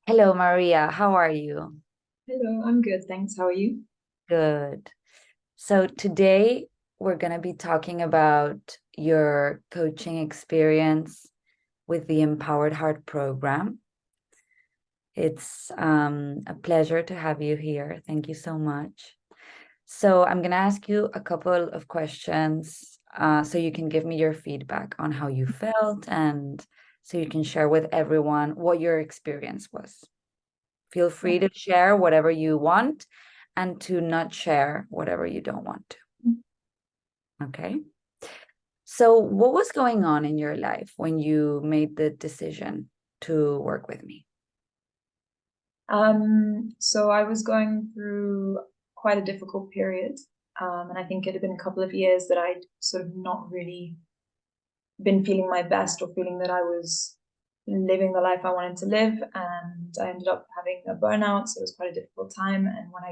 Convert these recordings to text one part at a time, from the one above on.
Hello, Maria. How are you? Hello, I'm good, thanks. How are you? Good. So today we're going to be talking about your coaching experience with the Empowered Heart program. It's a pleasure to have you here. Thank you so much. So I'm going to ask you a couple of questions so you can give me your feedback on how you felt and so you can share with everyone what your experience was. Feel free to share whatever you want and to not share whatever you don't want to. Okay. So, what was going on in your life when you made the decision to work with me? So I was going through quite a difficult period, and I think it had been a couple of years that I'd sort of not really been feeling my best or feeling that I was living the life I wanted to live, and I ended up having a burnout, so it was quite a difficult time. And when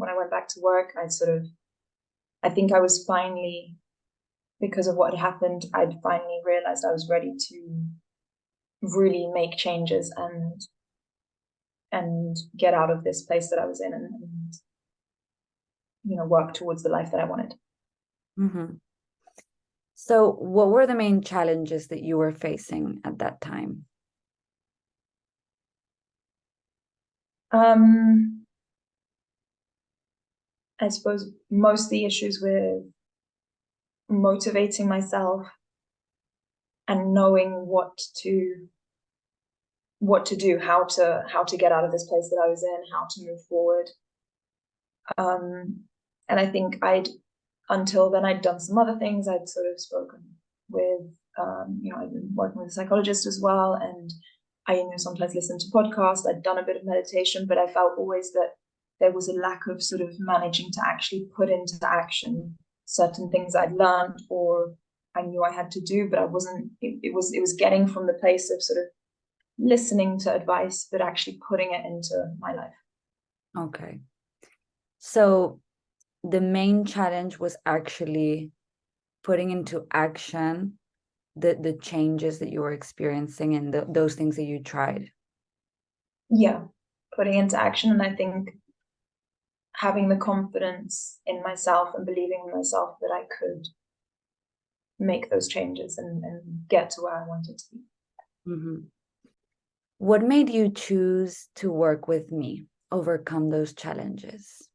I went back to work, I think I was finally, because of what had happened, I'd finally realized I was ready to really make changes and get out of this place that I was in and work towards the life that I wanted. Mhm. So, what were the main challenges that you were facing at that time? Um, I suppose most of the issues with motivating myself and knowing what to do, how to get out of this place that I was in, how to move forward. And I think until then I'd done some other things. I'd sort of spoken with I'd been working with a psychologist as well, and I sometimes listened to podcasts. I'd done a bit of meditation, but I felt always that there was a lack of sort of managing to actually put into action certain things I'd learned or I knew I had to do, but I wasn't. It was getting from the place of sort of listening to advice, but actually putting it into my life. Okay. So, the main challenge was actually putting into action the changes that you were experiencing and those things that you tried. Yeah, putting into action, and I think having the confidence in myself and believing in myself that I could make those changes and get to where I wanted to be. Mhm. What made you choose to work with me, overcome those challenges?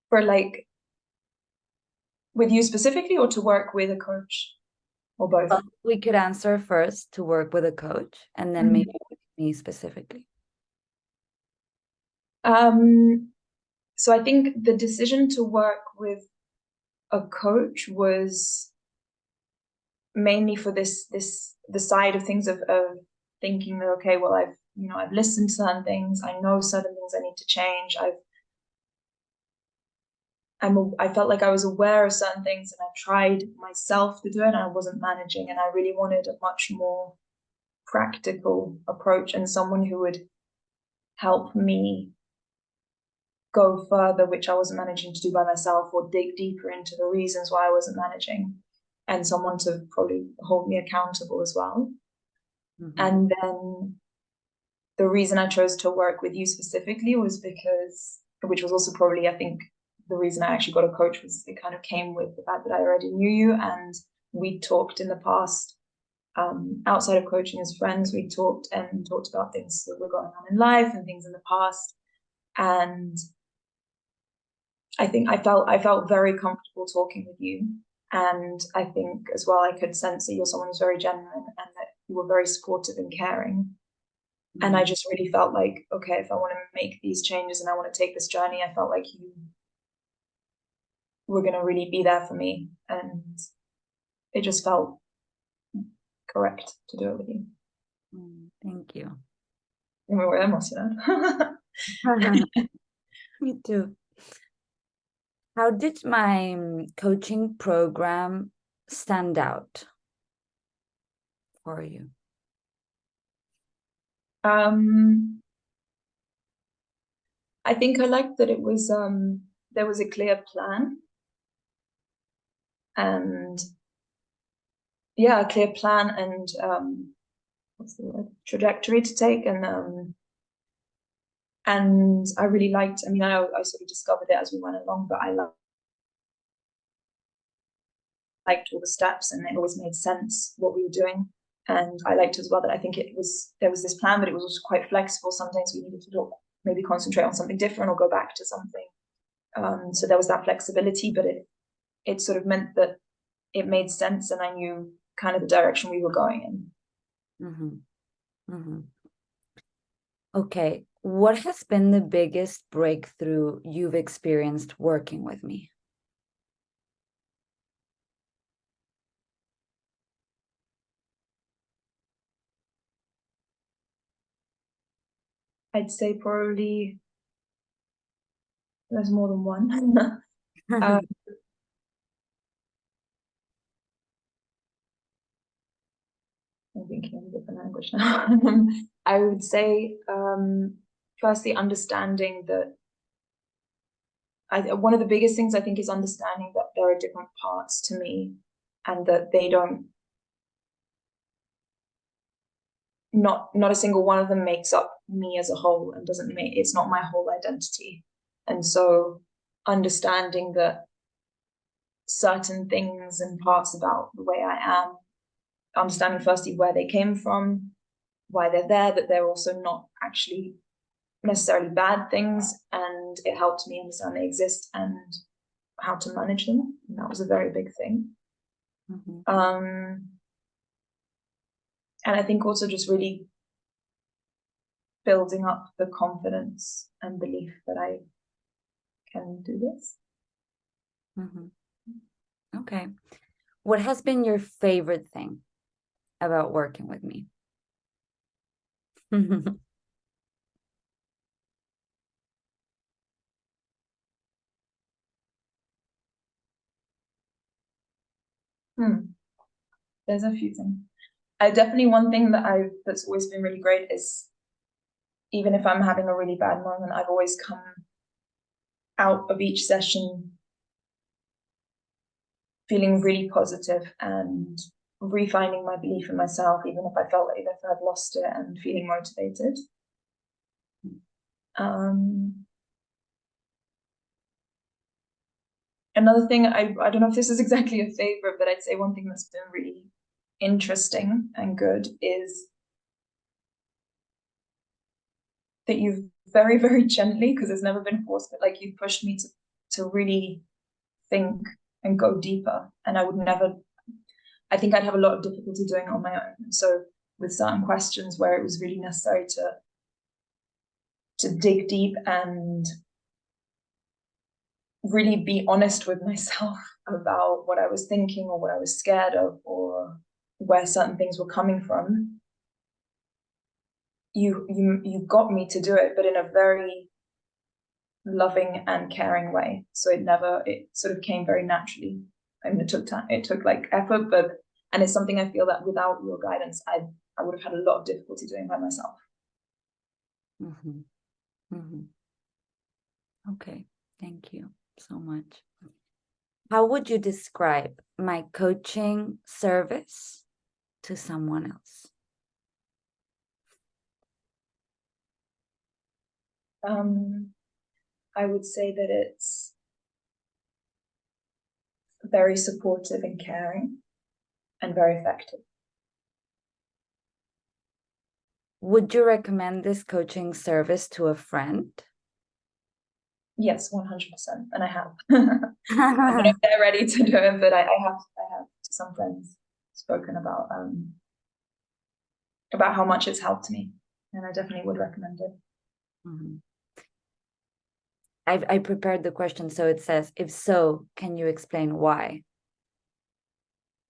For like with you specifically or to work with a coach or both? Well, we could answer first to work with a coach and then maybe Mhm. with me specifically. Um, so I think the decision to work with a coach was mainly for the side of things of thinking that okay, well I've listened to certain things, I know certain things I need to change. I felt like I was aware of certain things and I tried myself to do it and I wasn't managing, and I really wanted a much more practical approach and someone who would help me go further, which I wasn't managing to do by myself, or dig deeper into the reasons why I wasn't managing, and someone to probably hold me accountable as well. Mhm. And then the reason I chose to work with you specifically was because, which was also probably, I think, the reason I actually got a coach was it kind of came with the fact that I already knew you and we talked in the past, outside of coaching as friends. We talked about things that were going on in life and things in the past. And I think I felt very comfortable talking with you. And I think as well I could sense that you're someone who's very genuine and that you were very supportive and caring. And I Mhm. just really felt like, okay, if I want to make these changes and I want to take this journey, I felt like you were going to really be there for me. And it just felt correct to do it with you. Thank you. Me voy a emocionar. Me too. How did my coaching program stand out for you? I think I liked that it was there was a clear plan and yeah, a clear plan and what's the word, trajectory to take. And I really liked, I mean, I sort of discovered it as we went along, but I liked all the steps, and it always made sense what we were doing. And I liked as well that I think there was this plan, but it was also quite flexible. Sometimes we needed to maybe concentrate on something different or go back to something. So there was that flexibility, but it sort of meant that it made sense, and I knew kind of the direction we were going in. Mm-hmm. Mm-hmm. Okay, what has been the biggest breakthrough you've experienced working with me? I'd say probably there's more than one. I'm thinking of a different language now. I would say, firstly, understanding that one of the biggest things I think is understanding that there are different parts to me, and that they don't, not a single one of them makes up me as a whole, and it's not my whole identity. And so understanding that certain things and parts about the way I am, understanding firstly where they came from, why they're there, that they're also not actually necessarily bad things, and it helped me understand they exist and how to manage them. And that was a very big thing. Mm-hmm. And I think also just really building up the confidence and belief that I can do this. Mm-hmm. Okay. What has been your favorite thing about working with me? There's a few things. One thing that's always been really great is, even if I'm having a really bad moment, I've always come out of each session feeling really positive and refinding my belief in myself, even if I had lost it, and feeling motivated. Another thing, I don't know if this is exactly a favorite, but I'd say one thing that's been really interesting and good is that you've very, very gently, because it's never been forced, but like, you pushed me to really think and go deeper. And I think I'd have a lot of difficulty doing it on my own. So with certain questions where it was really necessary to dig deep and really be honest with myself about what I was thinking, or what I was scared of, or where certain things were coming from, you got me to do it, but in a very loving and caring way. So it sort of came very naturally. I mean, it took time, it took like effort, and it's something I feel that without your guidance, I would have had a lot of difficulty doing by myself. Mm-hmm. Mm-hmm. Okay, thank you so much. How would you describe my coaching service to someone else? I would say that it's very supportive and caring and very effective. Would you recommend this coaching service to a friend? Yes, 100%. And I have. I don't know if they're ready to do it, but I have to some friends spoken about how much it's helped me, and I definitely would recommend it. Mm-hmm. I prepared the question, so it says, if so, can you explain why?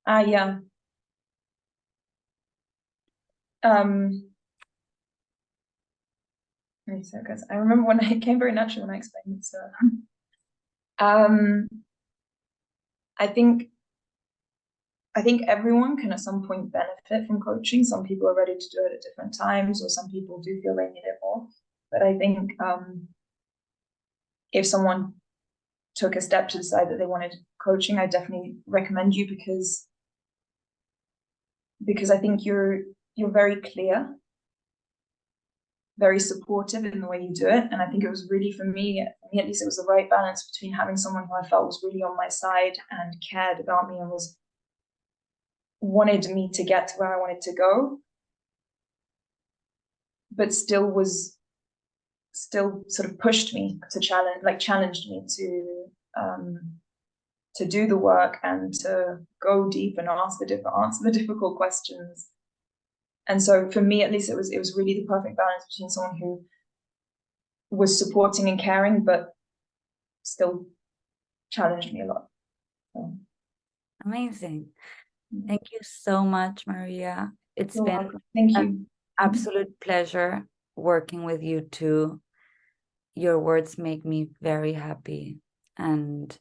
Yeah. Because I remember when it came very naturally when I explained it to her. I think everyone can at some point benefit from coaching. Some people are ready to do it at different times, or some people do feel they need it more. But I think if someone took a step to decide that they wanted coaching, I definitely recommend you, because I think you're very clear, very supportive in the way you do it. And I think it was really, for me at least, it was the right balance between having someone who I felt was really on my side and cared about me and wanted me to get to where I wanted to go, but still sort of pushed me to challenged me to do the work and to go deep and answer the difficult questions. And so for me, at least, it was really the perfect balance between someone who was supporting and caring, but still challenged me a lot. So. Amazing. Thank you so much, Maria. It's You're been welcome. Thank you. an absolute pleasure working with you too. Your words make me very happy, and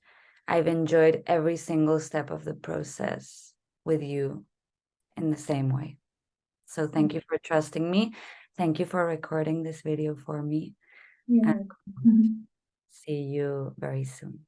I've enjoyed every single step of the process with you in the same way. So thank you for trusting me. Thank you for recording this video for me. You're welcome. See you very soon.